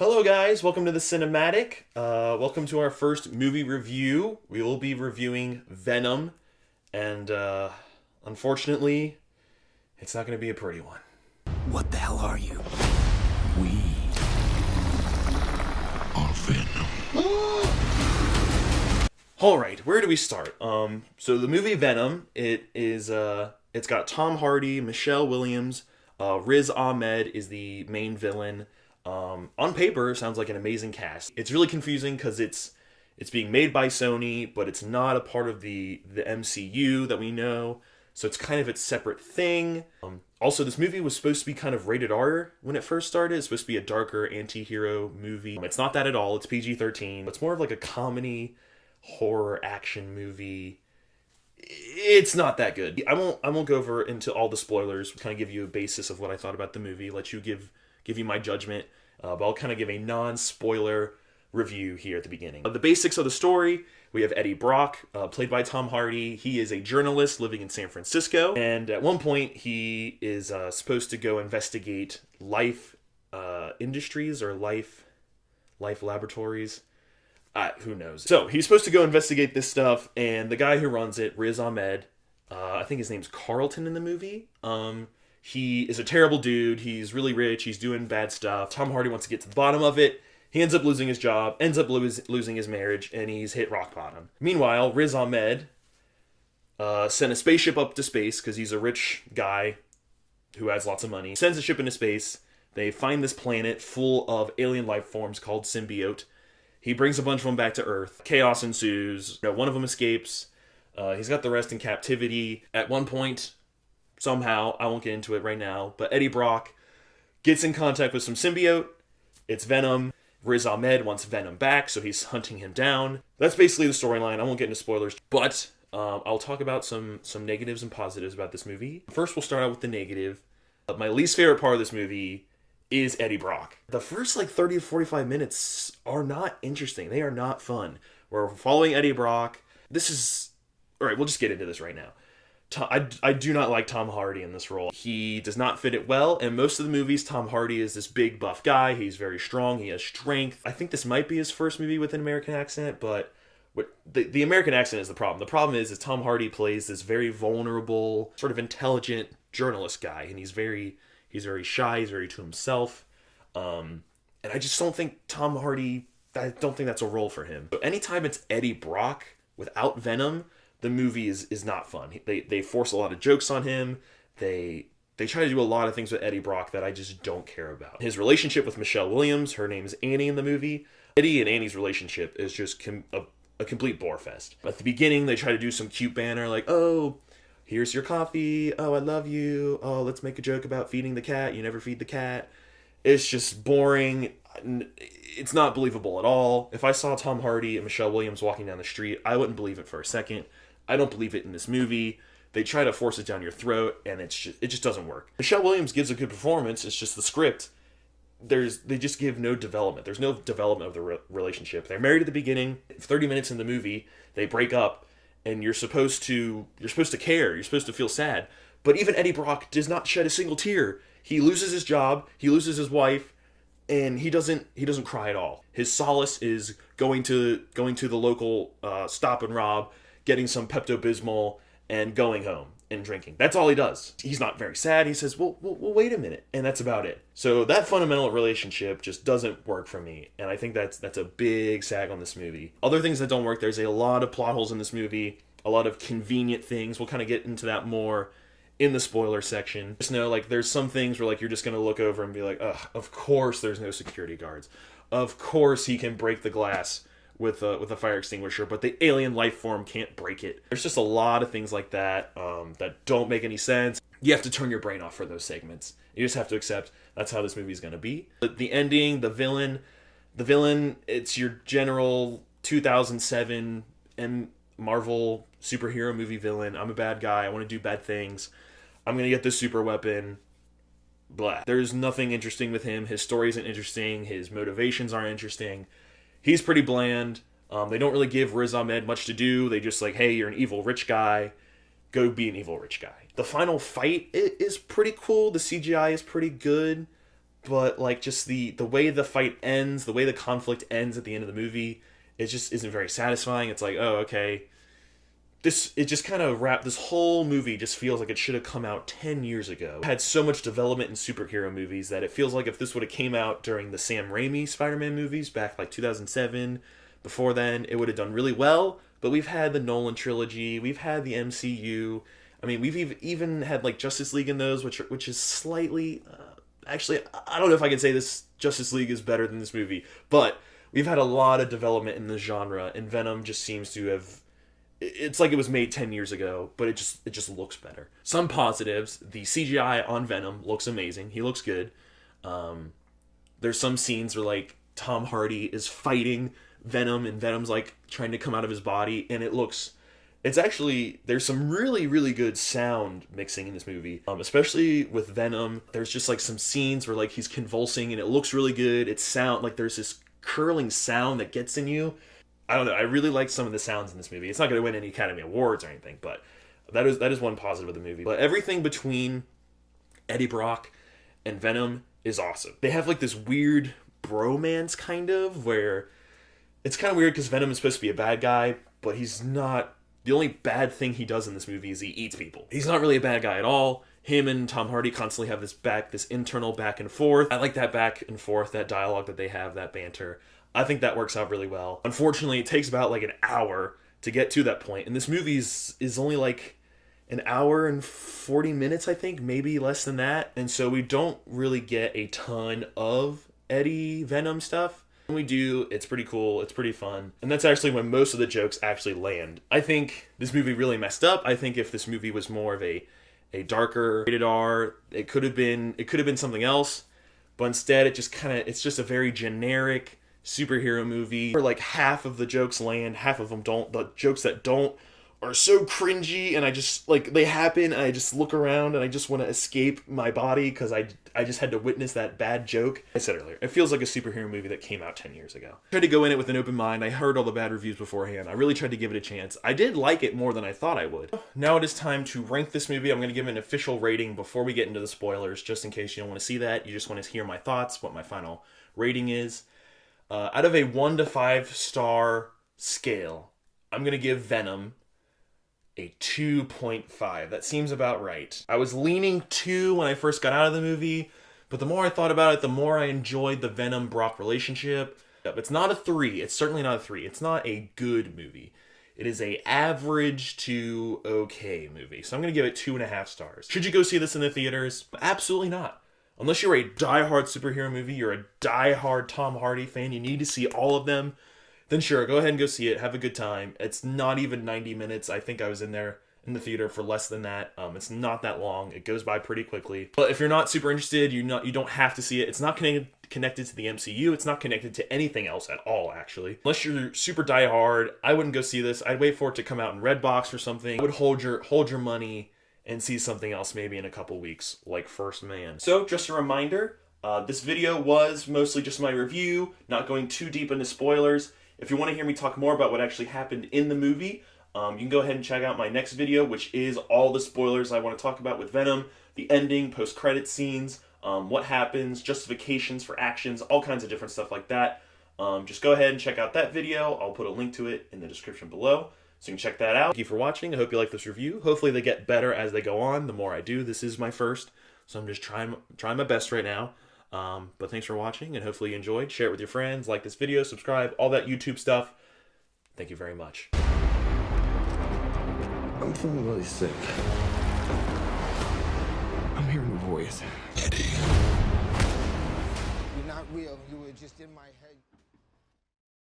Hello guys, welcome to the Cinematic. Welcome to our first movie review. We will be reviewing Venom, and unfortunately, it's not going to be a pretty one. What the hell are you? We are Venom. All right, where do we start? So the movie Venom, it's got Tom Hardy, Michelle Williams, Riz Ahmed is the main villain. On paper, sounds like an amazing cast. It's really confusing because it's being made by Sony, but it's not a part of the MCU that we know. So it's kind of its separate thing. Also, this movie was supposed to be kind of rated R when it first started. It's supposed to be a darker anti-hero movie. It's not that at all. It's PG-13. It's more of like a comedy, horror, action movie. It's not that good. I won't go over into all the spoilers. Kind of give you a basis of what I thought about the movie. Let you give you my judgment. But I'll kind of give a non-spoiler review here at the beginning. The basics of the story: we have Eddie Brock, played by Tom Hardy. He is a journalist living in San Francisco, and at one point he is supposed to go investigate life industries or life laboratories. Who knows? So he's supposed to go investigate this stuff, and the guy who runs it, Riz Ahmed, I think his name's Carlton in the movie. He is a terrible dude. He's really rich. He's doing bad stuff. Tom Hardy wants to get to the bottom of it. He ends up losing his job, ends up losing his marriage, and he's hit rock bottom. Meanwhile, Riz Ahmed sent a spaceship up to space because he's a rich guy who has lots of money. Sends a ship into space. They find this planet full of alien life forms called symbiote. He brings a bunch of them back to Earth. Chaos ensues. One of them escapes. He's got the rest in captivity. At one point, somehow, I won't get into it right now, but Eddie Brock gets in contact with some symbiote. It's Venom. Riz Ahmed wants Venom back, so he's hunting him down. That's basically the storyline. I won't get into spoilers, but I'll talk about some negatives and positives about this movie. First, we'll start out with the negative. My least favorite part of this movie is Eddie Brock. The first 30 to 45 minutes are not interesting. They are not fun. We're following Eddie Brock. All right, we'll just get into this right now. I do not like Tom Hardy in this role. He does not fit it well. In most of the movies, Tom Hardy is this big buff guy. He's very strong. He has strength. I think this might be his first movie with an American accent, but the American accent is the problem. The problem is Tom Hardy plays this very vulnerable, sort of intelligent journalist guy, and he's very shy. He's very to himself. And I just don't think Tom Hardy, I don't think that's a role for him. So anytime it's Eddie Brock without Venom, the movie is not fun. They force a lot of jokes on him. They try to do a lot of things with Eddie Brock that I just don't care about. His relationship with Michelle Williams, her name's Annie in the movie. Eddie and Annie's relationship is just a complete bore fest. At the beginning, they try to do some cute banner like, oh, here's your coffee. Oh, I love you. Oh, let's make a joke about feeding the cat. You never feed the cat. It's just boring. It's not believable at all. If I saw Tom Hardy and Michelle Williams walking down the street, I wouldn't believe it for a second. I don't believe it in this movie. They try to force it down your throat, and it just doesn't work. Michelle Williams gives a good performance. It's just the script. They just give no development. There's no development of the relationship. They're married at the beginning. 30 minutes in the movie, they break up, and you're supposed to care. You're supposed to feel sad. But even Eddie Brock does not shed a single tear. He loses his job. He loses his wife, and he doesn't cry at all. His solace is going to the local Stop and Rob, getting some Pepto-Bismol, and going home and drinking. That's all he does. He's not very sad. He says, well, wait a minute. And that's about it. So that fundamental relationship just doesn't work for me. And I think that's a big sag on this movie. Other things that don't work, there's a lot of plot holes in this movie, a lot of convenient things. We'll kind of get into that more in the spoiler section. Just know, there's some things where, you're just going to look over and be like, ugh, of course there's no security guards. Of course he can break the glass with a fire extinguisher, but the alien life form can't break it. There's just a lot of things like that that don't make any sense. You have to turn your brain off for those segments. You just have to accept that's how this movie's going to be. The ending, the villain, it's your general 2007 Marvel superhero movie villain. I'm a bad guy. I want to do bad things. I'm going to get this super weapon. Blah. There's nothing interesting with him. His story isn't interesting. His motivations aren't interesting. He's pretty bland. They don't really give Riz Ahmed much to do. They just hey, you're an evil rich guy. Go be an evil rich guy. The final fight is pretty cool. The CGI is pretty good. but like just the way the fight ends, the way the conflict ends at the end of the movie, it just isn't very satisfying. It's like, oh, okay, it just kind of wrapped, this whole movie just feels like it should have come out 10 years ago. It had so much development in superhero movies that it feels like if this would have came out during the Sam Raimi Spider-Man movies back like 2007, before then, it would have done really well. But we've had the Nolan trilogy, we've had the MCU. I mean, we've even had like Justice League in those, which is slightly actually, I don't know if I can say this Justice League is better than this movie, but we've had a lot of development in the genre, and Venom just seems to have, it's like it was made 10 years ago, but it just looks better. Some positives: the CGI on Venom looks amazing. He looks good. There's some scenes where like Tom Hardy is fighting Venom and Venom's like trying to come out of his body, and it's actually, there's some really, really good sound mixing in this movie, especially with Venom. There's just like some scenes where like he's convulsing and it looks really good. It's sound, like there's this curling sound that gets in you. I don't know. I really like some of the sounds in this movie. It's not going to win any Academy Awards or anything, but that is one positive of the movie. But everything between Eddie Brock and Venom is awesome. They have like this weird bromance kind of, where it's kind of weird because Venom is supposed to be a bad guy, but he's not. The only bad thing he does in this movie is he eats people. He's not really a bad guy at all. Him and Tom Hardy constantly have this internal back and forth. I like that back and forth, that dialogue that they have, that banter. I think that works out really well. Unfortunately, it takes about like an hour to get to that point, and this movie is only like an hour and 40 minutes, I think, maybe less than that. And so we don't really get a ton of Eddie Venom stuff. When we do, it's pretty cool, it's pretty fun, and that's actually when most of the jokes actually land. I think this movie really messed up. I think if this movie was more of a darker rated R, it could have been something else, but instead it's just a very generic superhero movie where like half of the jokes land, half of them don't. The jokes that don't are so cringy, and I just, like, they happen, and I just look around and I just want to escape my body because I just had to witness that bad joke. I said earlier, it feels like a superhero movie that came out 10 years ago. I tried to go in it with an open mind. I heard all the bad reviews beforehand. I really tried to give it a chance. I did like it more than I thought I would. Now it is time to rank this movie. I'm going to give it an official rating before we get into the spoilers, just in case you don't want to see that. You just want to hear my thoughts, what my final rating is. Out of a 1 to 5 star scale, I'm going to give Venom a 2.5. That seems about right. I was leaning 2 when I first got out of the movie, but the more I thought about it, the more I enjoyed the Venom-Brock relationship. It's not a 3. It's certainly not a 3. It's not a good movie. It is a average to okay movie. So I'm going to give it 2.5 stars. Should you go see this in the theaters? Absolutely not. Unless you're a die-hard superhero movie, you're a die-hard Tom Hardy fan, you need to see all of them, then sure, go ahead and go see it. Have a good time. It's not even 90 minutes. I think I was in there in the theater for less than that. It's not that long. It goes by pretty quickly. But if you're not super interested, you don't have to see it. It's not connected to the MCU. It's not connected to anything else at all, actually. Unless you're super die-hard, I wouldn't go see this. I'd wait for it to come out in Redbox or something. I would hold your money and see something else maybe in a couple weeks, like First Man. So, just a reminder, this video was mostly just my review, not going too deep into spoilers. If you want to hear me talk more about what actually happened in the movie, you can go ahead and check out my next video, which is all the spoilers I want to talk about with Venom, the ending, post-credit scenes, what happens, justifications for actions, all kinds of different stuff like that. Just go ahead and check out that video. I'll put a link to it in the description below, so you can check that out. Thank you for watching. I hope you like this review. Hopefully they get better as they go on. The more I do, this is my first, so I'm just trying my best right now. But thanks for watching, and hopefully you enjoyed. Share it with your friends, like this video, subscribe, all that YouTube stuff. Thank you very much. I'm feeling really sick. I'm hearing a voice. Eddie. You're not real. You were just in my head.